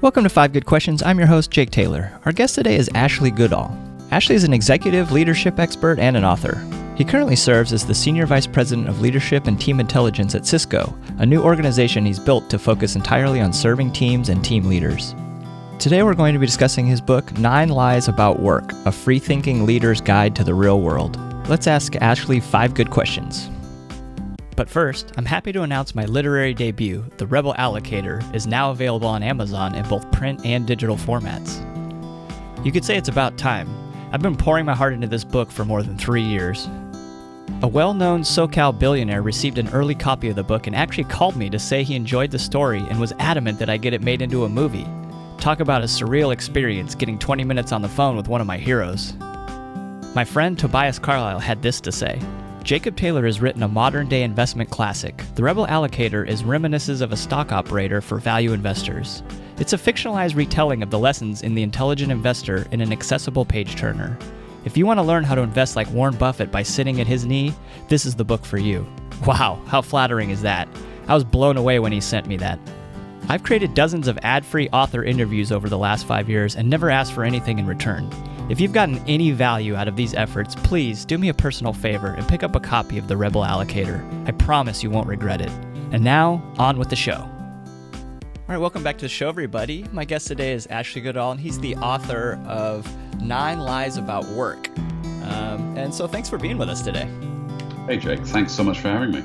Welcome to 5 Good Questions. I'm your host, Jake Taylor. Our guest today is Ashley Goodall. Ashley is an executive leadership expert and an author. He currently serves as the Senior Vice President of Leadership and Team Intelligence at Cisco, a new organization he's built to focus entirely on serving teams and team leaders. Today we're going to be discussing his book, 9 Lies About Work, a Freethinking Leader's Guide to the Real World. Let's ask Ashley 5 good questions. But first, I'm happy to announce my literary debut, The Rebel Allocator, is now available on Amazon in both print and digital formats. You could say it's about time. I've been pouring my heart into this book for more than 3 years. A well-known SoCal billionaire received an early copy of the book and actually called me to say he enjoyed the story and was adamant that I get it made into a movie. Talk about a surreal experience getting 20 minutes on the phone with one of my heroes. My friend Tobias Carlisle had this to say: Jacob Taylor has written a modern-day investment classic. The Rebel Allocator is reminiscences of a stock operator for value investors. It's a fictionalized retelling of the lessons in The Intelligent Investor in an accessible page-turner. If you want to learn how to invest like Warren Buffett by sitting at his knee, this is the book for you. Wow, how flattering is that? I was blown away when he sent me that. I've created dozens of ad-free author interviews over the last 5 years and never asked for anything in return. If you've gotten any value out of these efforts, please do me a personal favor and pick up a copy of The Rebel Allocator. I promise you won't regret it. And now, on with the show. All right, welcome back to the show, everybody. My guest today is Ashley Goodall, and he's the author of 9 Lies About Work. And so thanks for being with us today. Hey, Jake. Thanks so much for having me.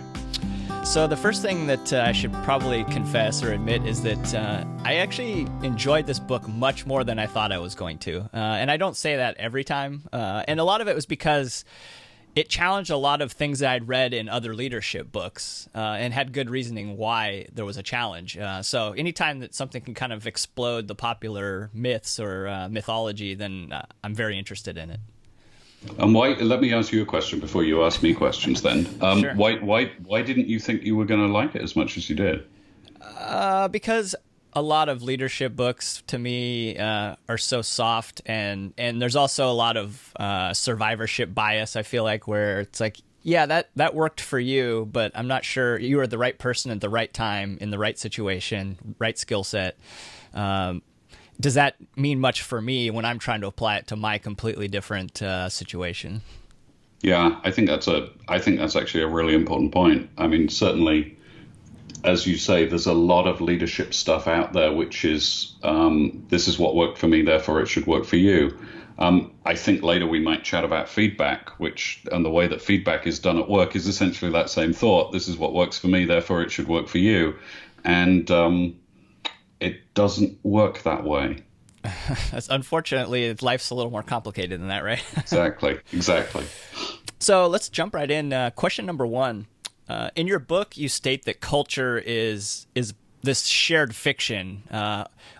So the first thing that I should probably confess or admit is that I actually enjoyed this book much more than I thought I was going to. And I don't say that every time. And a lot of it was because it challenged a lot of things that I'd read in other leadership books and had good reasoning why there was a challenge. So anytime that something can kind of explode the popular myths or mythology, then I'm very interested in it. Let me ask you a question before you ask me questions then. Sure. Why didn't you think you were going to like it as much as you did? Because a lot of leadership books to me are so soft, and there's also a lot of survivorship bias, I feel like, where it's like, yeah, that worked for you, but I'm not sure you were the right person at the right time in the right situation, right skill set. Does that mean much for me when I'm trying to apply it to my completely different situation? Yeah, I think that's actually a really important point. I mean, certainly, as you say, there's a lot of leadership stuff out there, which is this is what worked for me, therefore it should work for you. I think later we might chat about feedback, and the way that feedback is done at work is essentially that same thought. This is what works for me, therefore it should work for you. And it doesn't work that way. Unfortunately, life's a little more complicated than that, right? Exactly. So let's jump right in. Question number 1. In your book, you state that culture is this shared fiction,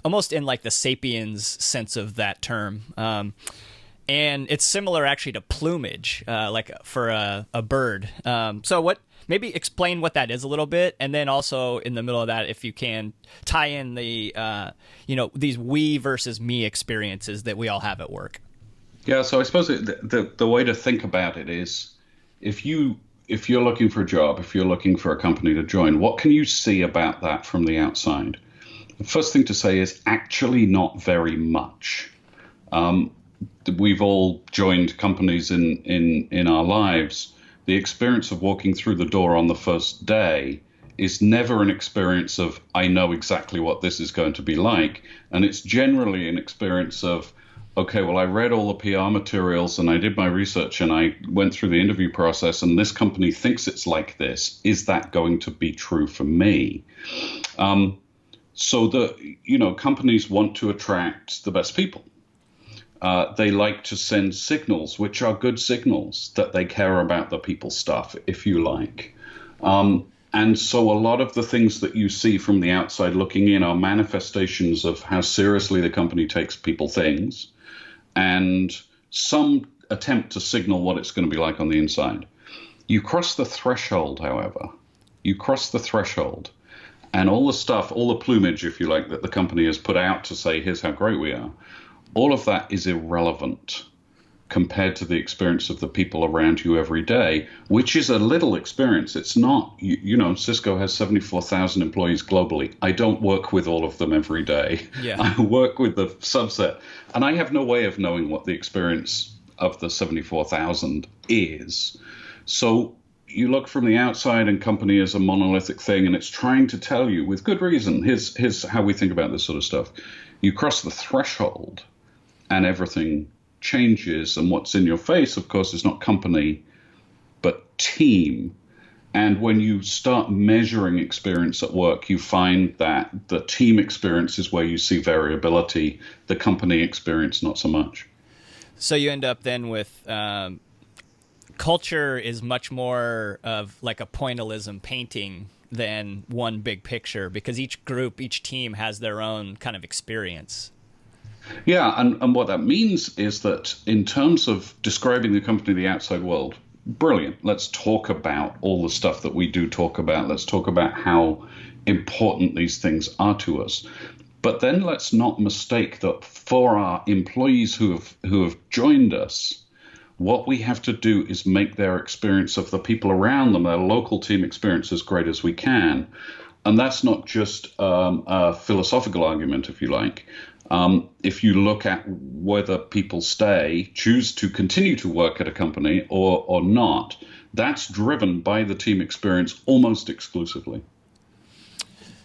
almost in like the Sapiens sense of that term. And it's similar actually to plumage, like for a bird. So maybe explain what that is a little bit, and then also in the middle of that, if you can, tie in the these we versus me experiences that we all have at work. Yeah, so I suppose the way to think about it is, if you're looking for a job, if you're looking for a company to join, what can you see about that from the outside? The first thing to say is actually not very much. We've all joined companies in our lives. The experience of walking through the door on the first day is never an experience of, I know exactly what this is going to be like. And it's generally an experience of, okay, well, I read all the PR materials and I did my research and I went through the interview process and this company thinks it's like this. Is that going to be true for me? So companies want to attract the best people. They like to send signals, which are good signals, that they care about the people stuff, if you like. And so a lot of the things that you see from the outside looking in are manifestations of how seriously the company takes people things, and some attempt to signal what it's going to be like on the inside. You cross the threshold, however. And all the stuff, all the plumage, if you like, that the company has put out to say, here's how great we are, all of that is irrelevant compared to the experience of the people around you every day, which is a little experience. It's not, Cisco has 74,000 employees globally. I don't work with all of them every day. Yeah. I work with the subset, and I have no way of knowing what the experience of the 74,000 is. So you look from the outside, and company is a monolithic thing, and it's trying to tell you with good reason. Here's how we think about this sort of stuff. You cross the threshold and everything changes, and what's in your face, of course, is not company, but team. And when you start measuring experience at work, you find that the team experience is where you see variability, the company experience not so much. So you end up then with culture is much more of like a pointillism painting than one big picture, because each group, each team has their own kind of experience. Yeah, and what that means is that in terms of describing the company to the outside world, brilliant. Let's talk about all the stuff that we do talk about. Let's talk about how important these things are to us. But then let's not mistake that for our employees who have joined us, what we have to do is make their experience of the people around them, their local team experience, as great as we can. And that's not just a philosophical argument, if you like. If you look at whether people choose to continue to work at a company or not, that's driven by the team experience almost exclusively.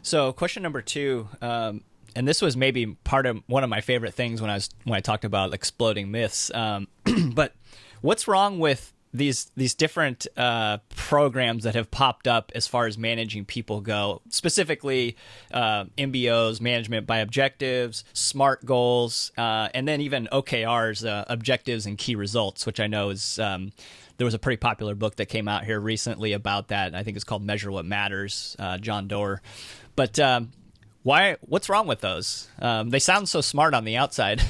So question number 2, and this was maybe part of one of my favorite things when I talked about exploding myths. But what's wrong with these different programs that have popped up as far as managing people go, specifically MBOs, management by objectives, SMART goals, and then even OKRs, objectives and key results, which I know is there was a pretty popular book that came out here recently about that. I think it's called Measure What Matters, John Doerr. But what's wrong with those? They sound so smart on the outside.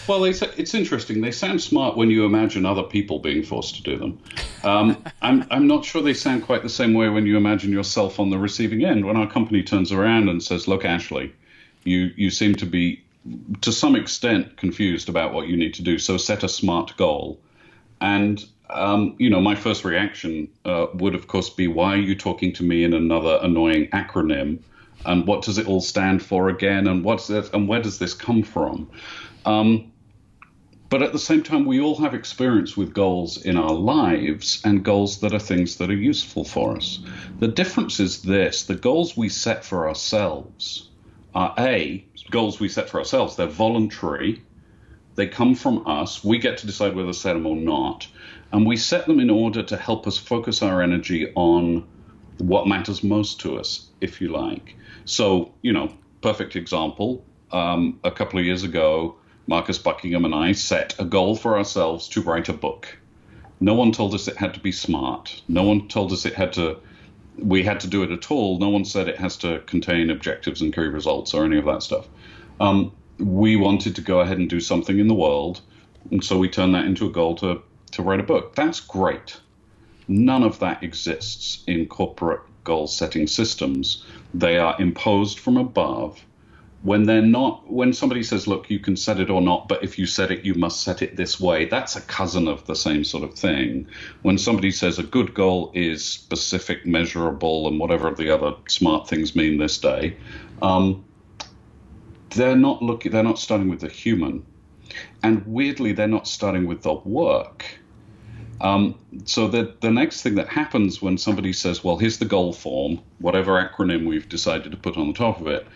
Well, it's interesting. They sound smart when you imagine other people being forced to do them. I'm not sure they sound quite the same way when you imagine yourself on the receiving end. When our company turns around and says, look, Ashley, you seem to be, to some extent, confused about what you need to do, so set a SMART goal. And, my first reaction would, of course, be, why are you talking to me in another annoying acronym? And what does it all stand for again? And what's this? And where does this come from? But at the same time, we all have experience with goals in our lives, and goals that are things that are useful for us. The difference is this: the goals we set for ourselves are goals we set for ourselves. They're voluntary. They come from us. We get to decide whether to set them or not. And we set them in order to help us focus our energy on what matters most to us, if you like. So, perfect example. A couple of years ago, Marcus Buckingham and I set a goal for ourselves to write a book. No one told us it had to be smart. No one told us we had to do it at all. No one said it has to contain objectives and key results or any of that stuff. We wanted to go ahead and do something in the world, and so we turned that into a goal to write a book. That's great. None of that exists in corporate goal-setting systems. They are imposed from above. When somebody says, look, you can set it or not, but if you set it, you must set it this way, that's a cousin of the same sort of thing. When somebody says a good goal is specific, measurable, and whatever the other smart things mean this day, they're not starting with the human. And weirdly, they're not starting with the work. So the next thing that happens when somebody says, well, here's the goal form, whatever acronym we've decided to put on the top of it,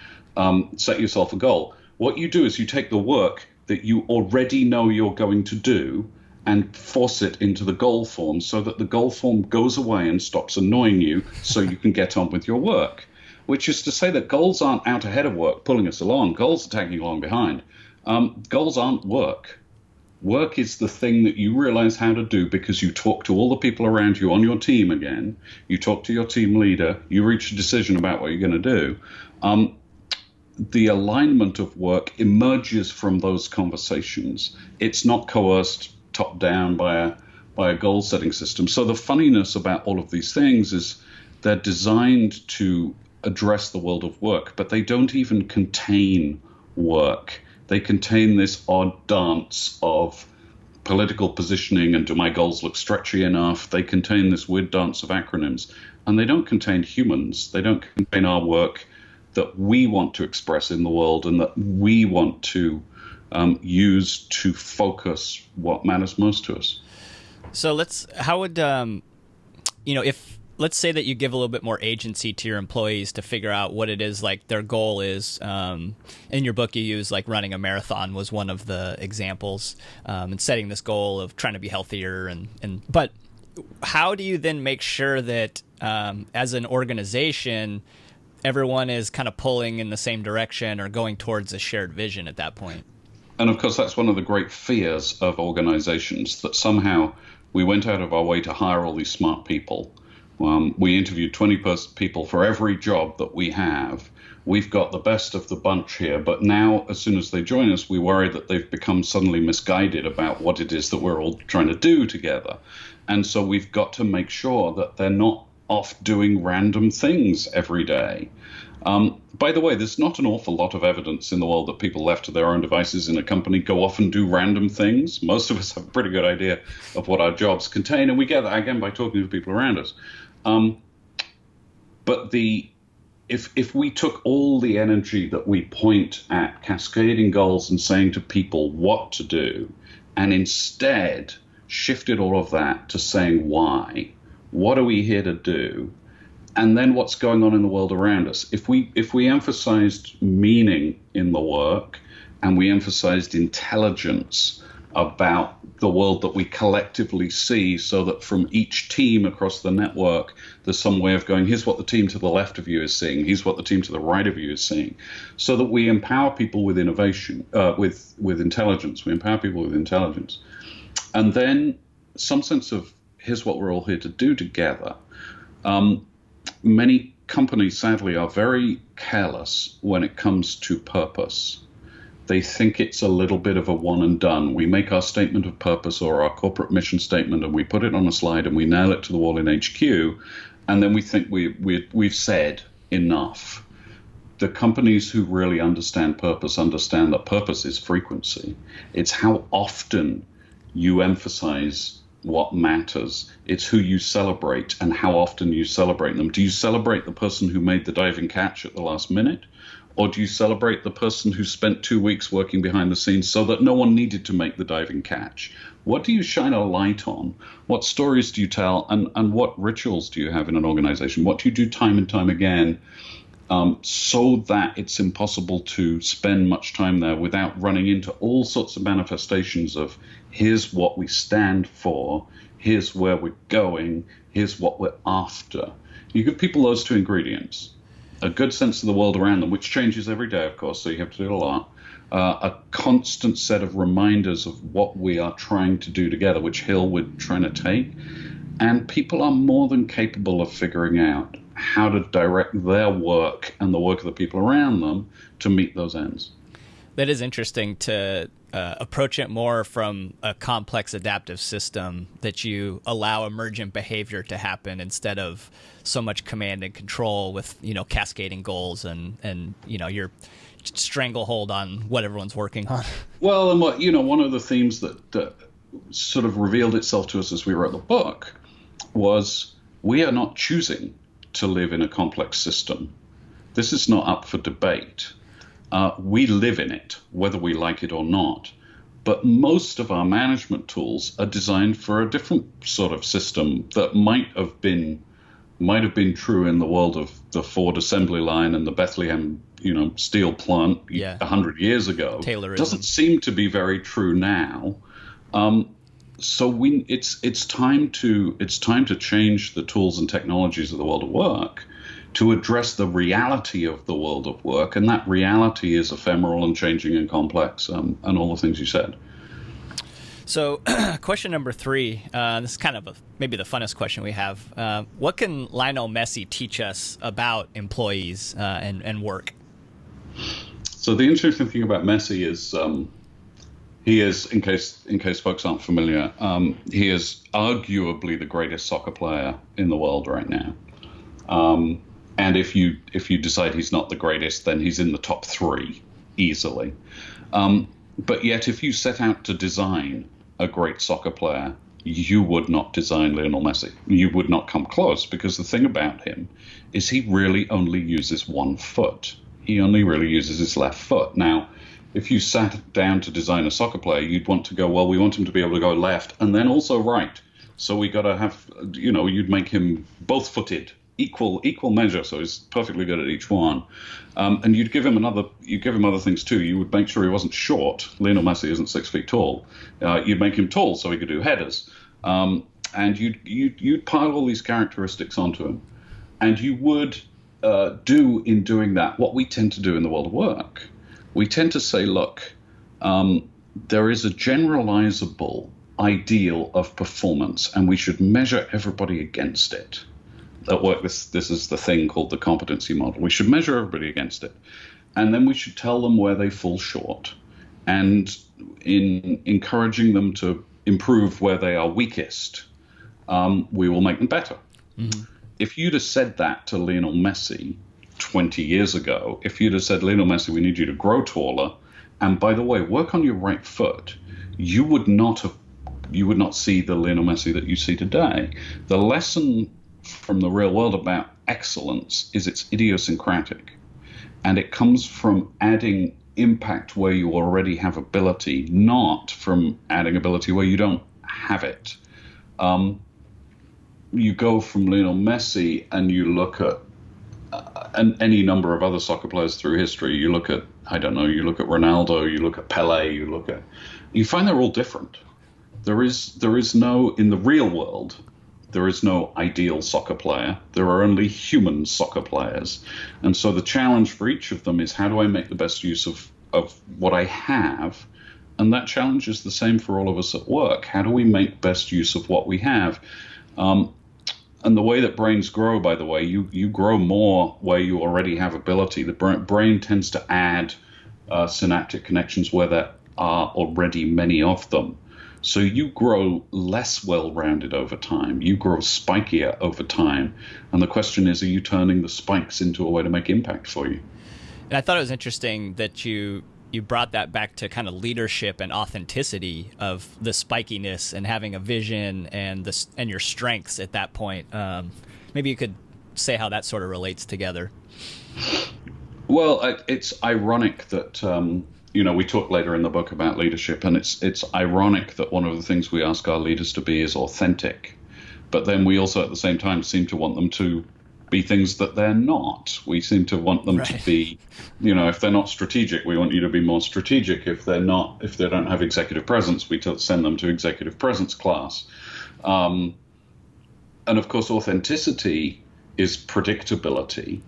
set yourself a goal. What you do is you take the work that you already know you're going to do and force it into the goal form so that the goal form goes away and stops annoying you so you can get on with your work, which is to say that goals aren't out ahead of work, pulling us along. Goals are tagging along behind. Goals aren't work. Work is the thing that you realize how to do because you talk to all the people around you on your team again. You talk to your team leader. You reach a decision about what you're going to do. The alignment of work emerges from those conversations. It's not coerced top down by a goal setting system. So the funniness about all of these things is they're designed to address the world of work, but they don't even contain work. They contain this odd dance of political positioning and do my goals look stretchy enough? They contain this weird dance of acronyms, and they don't contain humans. They don't contain our work that we want to express in the world and that we want to use to focus what matters most to us. So how would, if, let's say that you give a little bit more agency to your employees to figure out what it is, like their goal is. In your book, you use like running a marathon was one of the examples, and setting this goal of trying to be healthier. But how do you then make sure that as an organization, everyone is kind of pulling in the same direction or going towards a shared vision at that point? And of course, that's one of the great fears of organizations, that somehow we went out of our way to hire all these smart people. We interviewed 20 people for every job that we have. We've got the best of the bunch here. But now, as soon as they join us, we worry that they've become suddenly misguided about what it is that we're all trying to do together. And so we've got to make sure that they're not off doing random things every day. By the way, there's not an awful lot of evidence in the world that people left to their own devices in a company go off and do random things. Most of us have a pretty good idea of what our jobs contain, and we get that, again, by talking to people around us. But if we took all the energy that we point at cascading goals and saying to people what to do, and instead shifted all of that to saying why, what are we here to do? And then what's going on in the world around us. If we emphasized meaning in the work and we emphasized intelligence about the world that we collectively see, so that from each team across the network, there's some way of going, here's what the team to the left of you is seeing, here's what the team to the right of you is seeing, so that we empower people with innovation, with intelligence. We empower people with intelligence. And then some sense of, here's what we're all here to do together. Many companies, sadly, are very careless when it comes to purpose. They think it's a little bit of a one and done. We make our statement of purpose or our corporate mission statement and we put it on a slide and we nail it to the wall in HQ, and then we think we've said enough. The companies who really understand understand that purpose is frequency. It's how often you emphasize what matters. It's who you celebrate and how often you celebrate them. Do you celebrate the person who made the diving catch at the last minute? Or do you celebrate the person who spent 2 weeks working behind the scenes so that no one needed to make the diving catch? What do you shine a light on? What stories do you tell? And what rituals do you have in an organization? What do you do time and time again so that it's impossible to spend much time there without running into all sorts of manifestations of, here's what we stand for, here's where we're going, here's what we're after. You give people those two ingredients, a good sense of the world around them, which changes every day, of course, so you have to do a lot, a constant set of reminders of what we are trying to do together, which hill we're trying to take, and people are more than capable of figuring out how to direct their work and the work of the people around them to meet those ends. That is interesting to approach it more from a complex adaptive system, that you allow emergent behavior to happen instead of so much command and control with, cascading goals and your stranglehold on what everyone's working on. Well, and one of the themes that sort of revealed itself to us as we wrote the book was, we are not choosing to live in a complex system. This is not up for debate. We live in it, whether we like it or not. But most of our management tools are designed for a different sort of system that might have been true in the world of the Ford assembly line and the Bethlehem, steel plant 100 years ago. Taylorism. Doesn't seem to be very true now. So it's time to change the tools and technologies of the world of work to address the reality of the world of work, and that reality is ephemeral and changing and complex, and all the things you said. So, question number 3. This is kind of maybe the funnest question we have. What can Lionel Messi teach us about employees and work? So the interesting thing about Messi is he is, in case folks aren't familiar, he is arguably the greatest soccer player in the world right now. And if you decide he's not the greatest, then he's in the top 3 easily. But yet, if you set out to design a great soccer player, you would not design Lionel Messi. You would not come close, because the thing about him is he really only uses one foot. He only really uses his left foot. Now, if you sat down to design a soccer player, you'd want to go, well, we want him to be able to go left and then also right. So we got to have, you'd make him both-footed, equal measure, so he's perfectly good at each one. And you'd give him other things too. You would make sure he wasn't short. Lionel Messi isn't 6 feet tall. You'd make him tall so he could do headers. And you'd pile all these characteristics onto him. And you would do in doing that what we tend to do in the world of work. We tend to say, look, there is a generalizable ideal of performance, and we should measure everybody against it. At work, this is the thing called the competency model. We should measure everybody against it, and then we should tell them where they fall short, and in encouraging them to improve where they are weakest, we will make them better. Mm-hmm. If you'd have said that to Lionel Messi 20 years ago, if you'd have said, Lionel Messi, we need you to grow taller, and by the way, work on your right foot, you would not see the Lionel Messi that you see today. The lesson from the real world about excellence is it's idiosyncratic, and it comes from adding impact where you already have ability, not from adding ability where you don't have it. You go from Lionel Messi and you look at any number of other soccer players through history. You look at, you look at Ronaldo, you look at Pele, you find they're all different. There is no, in the real world, there is no ideal soccer player. There are only human soccer players. And so the challenge for each of them is, how do I make the best use of what I have? And that challenge is the same for all of us at work. How do we make best use of what we have? And the way that brains grow, by the way, you grow more where you already have ability. The brain tends to add synaptic connections where there are already many of them. So you grow less well-rounded over time. You grow spikier over time. And the question is, are you turning the spikes into a way to make impact for you? And I thought it was interesting that you brought that back to kind of leadership and authenticity of the spikiness and having a vision and your strengths at that point. Maybe you could say how that sort of relates together. Well, it's ironic that we talk later in the book about leadership, and it's ironic that one of the things we ask our leaders to be is authentic, but then we also at the same time seem to want them to be things that they're not. We seem to want them to be, if they're not strategic, we want you to be more strategic. If they don't have executive presence, we send them to executive presence class. And of course, authenticity is predictability.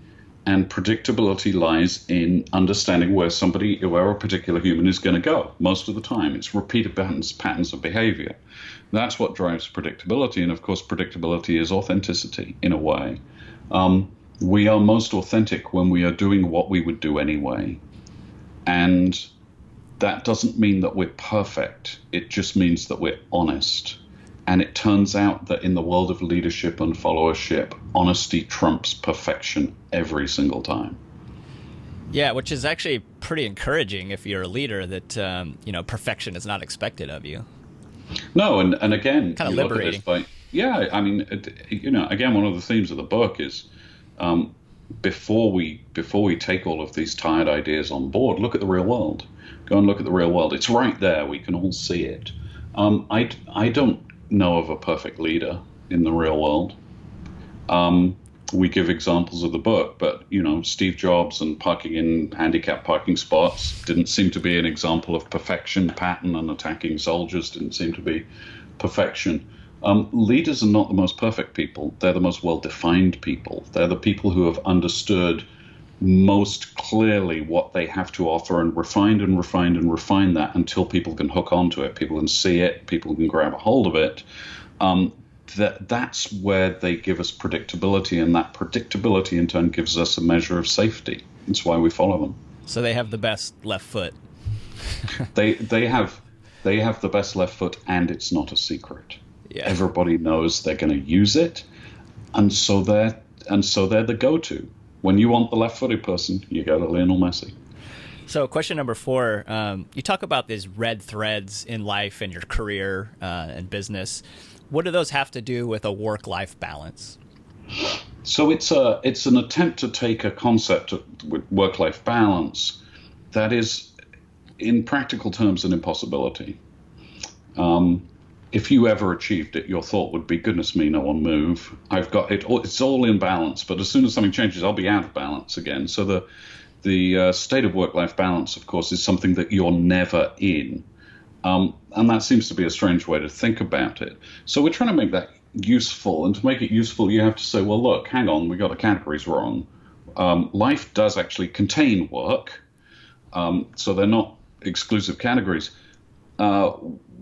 And predictability lies in understanding where a particular human is going to go. Most of the time, it's repeated patterns of behavior. That's what drives predictability. And of course, predictability is authenticity in a way. We are most authentic when we are doing what we would do anyway. And that doesn't mean that we're perfect. It just means that we're honest. And it turns out that in the world of leadership and followership, honesty trumps perfection every single time. Yeah, which is actually pretty encouraging if you're a leader that, perfection is not expected of you. No, and again, kind of liberating. Again, one of the themes of the book is before we take all of these tired ideas on board, look at the real world. Go and look at the real world. It's right there. We can all see it. I don't know of a perfect leader in the real world. We give examples of the book, but Steve Jobs and parking in handicapped parking spots didn't seem to be an example of perfection. Patton and attacking soldiers didn't seem to be perfection. Leaders are not the most perfect people. They're the most well-defined people. They're the people who have understood most clearly what they have to offer and refined that until people can hook onto it, people can see it, people can grab a hold of it. That's where they give us predictability, and that predictability in turn gives us a measure of safety. That's why we follow them. So they have the best left foot. they have the best left foot, and it's not a secret. Yeah. Everybody knows they're going to use it, and so they're the go-to. When you want the left-footed person, you go to Lionel Messi. So question number 4, you talk about these red threads in life and your career and business. What do those have to do with a work-life balance? So it's an attempt to take a concept of work-life balance that is, in practical terms, an impossibility. If you ever achieved it, your thought would be, goodness me, no one move. I've got it. It's all in balance. But as soon as something changes, I'll be out of balance again. So the state of work-life balance, of course, is something that you're never in. And that seems to be a strange way to think about it. So we're trying to make that useful. And to make it useful, you have to say, well, look, hang on, we got the categories wrong. Life does actually contain work. So they're not exclusive categories.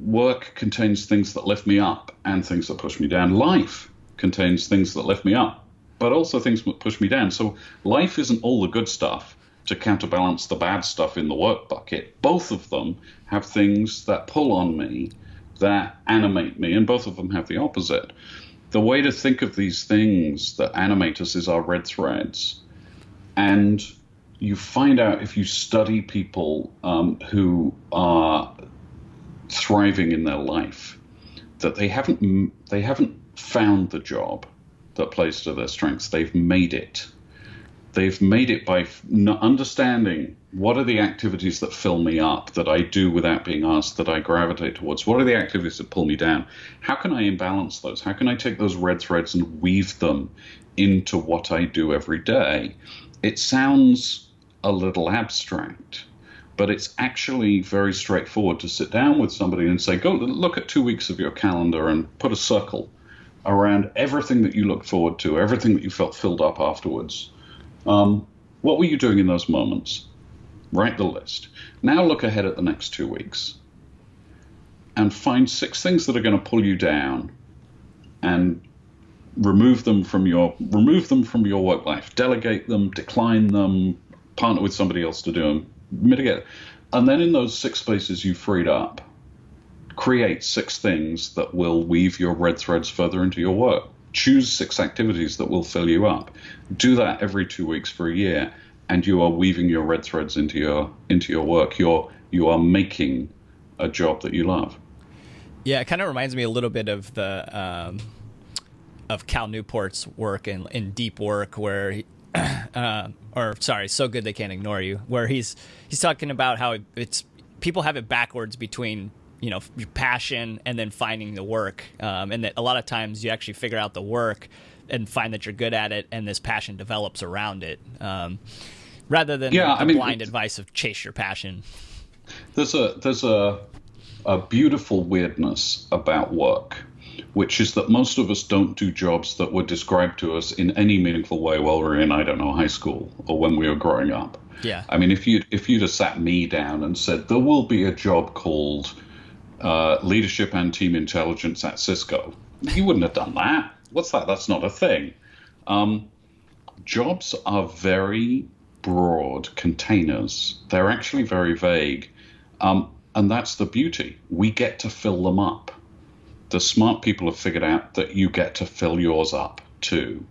Work contains things that lift me up and things that push me down. Life contains things that lift me up, but also things that push me down. So life isn't all the good stuff to counterbalance the bad stuff in the work bucket. Both of them have things that pull on me, that animate me, and both of them have the opposite. The way to think of these things that animate us is our red threads. And you find out, if you study people who are thriving in their life, that they haven't found the job that plays to their strengths. They've made it. They've made it by understanding what are the activities that fill me up, that I do without being asked, that I gravitate towards. What are the activities that pull me down? How can I imbalance those? How can I take those red threads and weave them into what I do every day? It sounds a little abstract, but it's actually very straightforward to sit down with somebody and say, go look at 2 weeks of your calendar and put a circle around everything that you look forward to, everything that you felt filled up afterwards. What were you doing in those moments? Write the list. Now look ahead at the next 2 weeks and find 6 things that are going to pull you down and remove them from your work life. Delegate them, decline them, partner with somebody else to do them. Mitigate it. And then in those 6 spaces you freed up, create 6 things that will weave your red threads further into your work. Choose 6 activities that will fill you up. Do that every 2 weeks for a year, and you are weaving your red threads into your work. You are making a job that you love. Yeah, it kind of reminds me a little bit of the of Cal Newport's work in Deep Work, where So Good They Can't Ignore You, where he's talking about how it's people have it backwards between your passion and then finding the work, and that a lot of times you actually figure out the work and find that you're good at it, and this passion develops around it, rather than the blind advice of chase your passion. There's a beautiful weirdness about work, which is that most of us don't do jobs that were described to us in any meaningful way while we were in, I don't know, high school or when we were growing up. Yeah. I mean, if you'd have sat me down and said, there will be a job called leadership and team intelligence at Cisco, you wouldn't have done that. What's that? That's not a thing. Jobs are very broad containers. They're actually very vague. And that's the beauty. We get to fill them up. The smart people have figured out that you get to fill yours up too.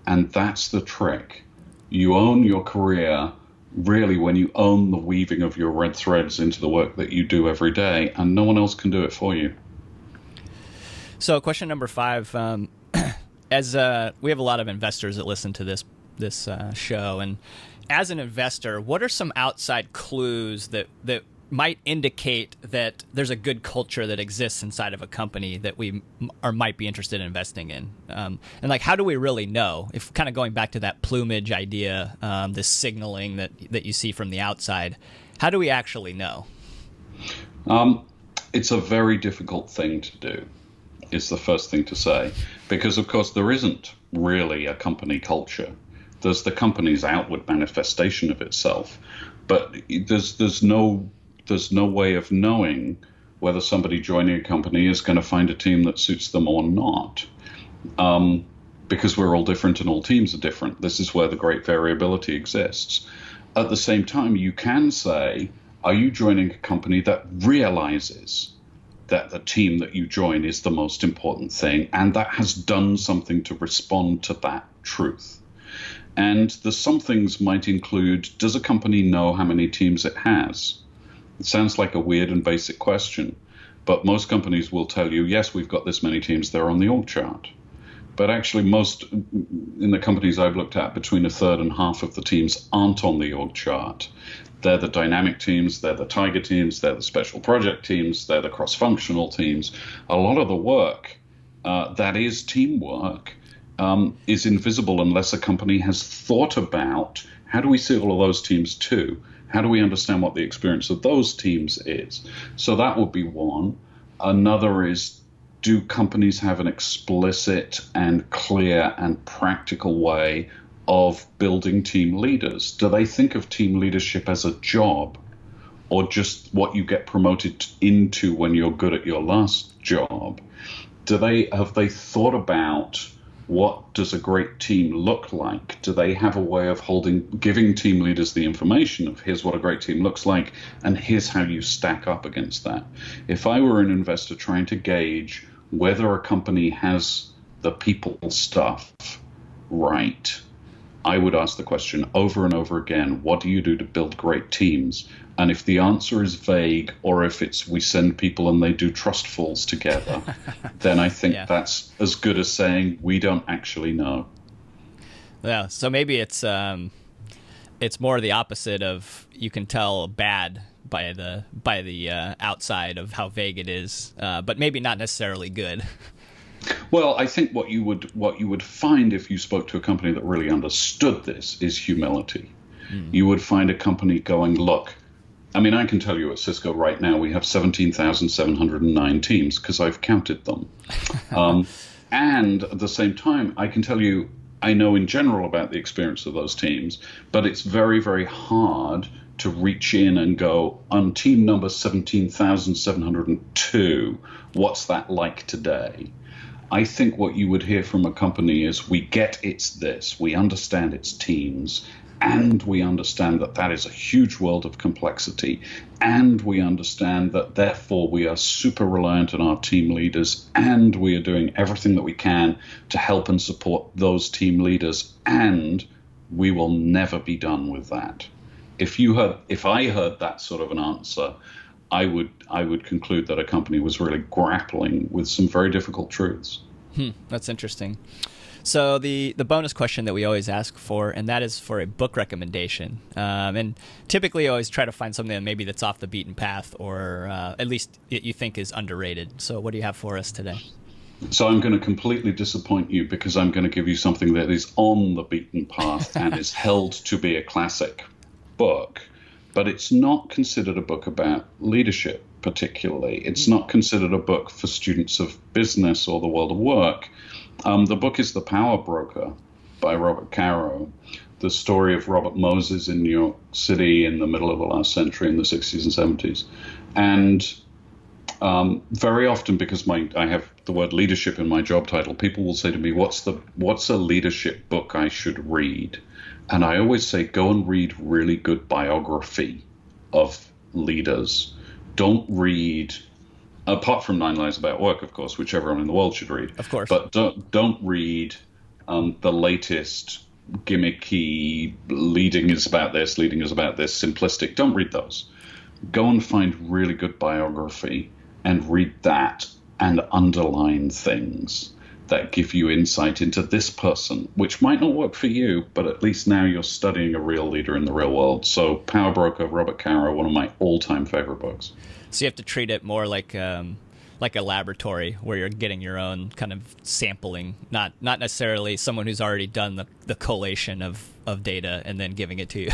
And that's the trick. You own your career really when you own the weaving of your red threads into the work that you do every day, and no one else can do it for you. So question number 5, as we have a lot of investors that listen to this show, and as an investor, what are some outside clues that might indicate that there's a good culture that exists inside of a company that we might be interested in investing in? And how do we really know? If kind of going back to that plumage idea, this signaling that you see from the outside, how do we actually know? It's a very difficult thing to do, is the first thing to say, because of course there isn't really a company culture. There's the company's outward manifestation of itself, but there's no way of knowing whether somebody joining a company is going to find a team that suits them or not, because we're all different and all teams are different. This is where the great variability exists. At the same time, you can say, are you joining a company that realizes that the team that you join is the most important thing, and that has done something to respond to that truth? And the some things might include, does a company know how many teams it has? It sounds like a weird and basic question, but most companies will tell you, yes, we've got this many teams, they're on the org chart. But actually, most in the companies I've looked at, between a third and half of the teams aren't on the org chart. They're the dynamic teams, they're the tiger teams, they're the special project teams, they're the cross-functional teams. A lot of the work that is teamwork is invisible unless a company has thought about, how do we see all of those teams too? How do we understand what the experience of those teams is? So that would be one. Another is, do companies have an explicit and clear and practical way of building team leaders? Do they think of team leadership as a job, or just what you get promoted into when you're good at your last job? Have they thought about, what does a great team look like? Do they have a way of giving team leaders the information of, here's what a great team looks like, and here's how you stack up against that? If I were an investor trying to gauge whether a company has the people stuff right, I would ask the question over and over again, what do you do to build great teams? And if the answer is vague, or if it's we send people and they do trust falls together, then I think that's as good as saying we don't actually know. Yeah, so maybe it's more the opposite of, you can tell bad by the outside of how vague it is, but maybe not necessarily good. Well, I think what you would find if you spoke to a company that really understood this is humility. You would find a company going, look, I mean, I can tell you at Cisco right now we have 17,709 teams because I've counted them. And at the same time, I can tell you, I know in general about the experience of those teams, but it's very, very hard to reach in and go, on team number 17,702, what's that like today? I think what you would hear from a company is, we get it's this, we understand it's teams, and we understand that that is a huge world of complexity, and we understand that therefore we are super reliant on our team leaders, and we are doing everything that we can to help and support those team leaders, and we will never be done with that. If I heard that sort of an answer, I would conclude that a company was really grappling with some very difficult truths. That's interesting. So the bonus question that we always ask for, and that is for a book recommendation. And typically I always try to find something that maybe that's off the beaten path, or at least you think is underrated. So what do you have for us today? So I'm going to completely disappoint you, because I'm going to give you something that is on the beaten path and is held to be a classic book, but it's not considered a book about leadership particularly. It's not considered a book for students of business or the world of work. The book is The Power Broker by Robert Caro, the story of Robert Moses in New York City in the middle of the last century, in the 60s and 70s. And very often, because I have the word leadership in my job title, people will say to me, what's a leadership book I should read? And I always say, go and read really good biography of leaders. Don't read, apart from 9 Lies About Work, of course, which everyone in the world should read. Of course. But don't read the latest gimmicky, leading is about this, simplistic. Don't read those. Go and find really good biography and read that, and underline things that give you insight into this person, which might not work for you, but at least now you're studying a real leader in the real world. So Power Broker, Robert Caro, one of my all-time favorite books. So you have to treat it more like a laboratory where you're getting your own kind of sampling, not necessarily someone who's already done the collation of data and then giving it to you.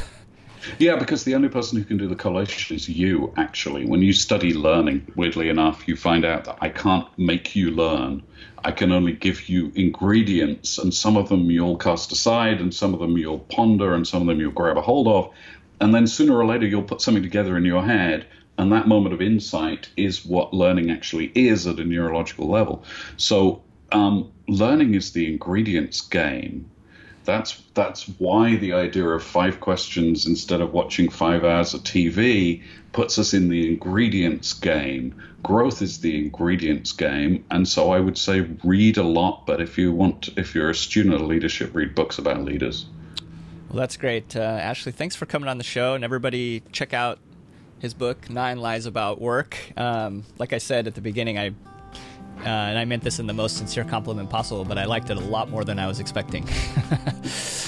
Yeah, because the only person who can do the collation is you, actually. When you study learning, weirdly enough, you find out that I can't make you learn. I can only give you ingredients, and some of them you'll cast aside, and some of them you'll ponder, and some of them you'll grab a hold of. And then sooner or later, you'll put something together in your head, and that moment of insight is what learning actually is at a neurological level. So learning is the ingredients game. That's why the idea of 5 questions instead of watching 5 hours of TV puts us in the ingredients game. Growth is the ingredients game, and so I would say read a lot. But if you're a student of leadership, read books about leaders. Well, that's great. Ashley, thanks for coming on the show. And everybody check out his book, 9 Lies About Work. Like I said at the beginning, and I meant this in the most sincere compliment possible, but I liked it a lot more than I was expecting.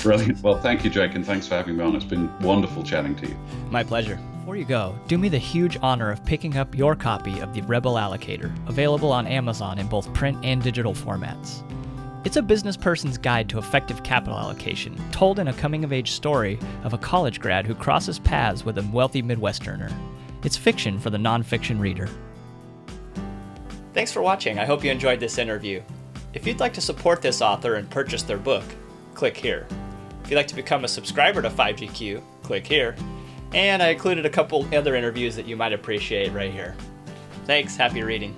Brilliant. Well, thank you, Jake, and thanks for having me on. It's been wonderful chatting to you. My pleasure. Before you go, do me the huge honor of picking up your copy of The Rebel Allocator, available on Amazon in both print and digital formats. It's a business person's guide to effective capital allocation, told in a coming-of-age story of a college grad who crosses paths with a wealthy Midwesterner. It's fiction for the nonfiction reader. Thanks for watching. I hope you enjoyed this interview. If you'd like to support this author and purchase their book, click here. If you'd like to become a subscriber to 5GQ, click here. And I included a couple other interviews that you might appreciate right here. Thanks. Happy reading.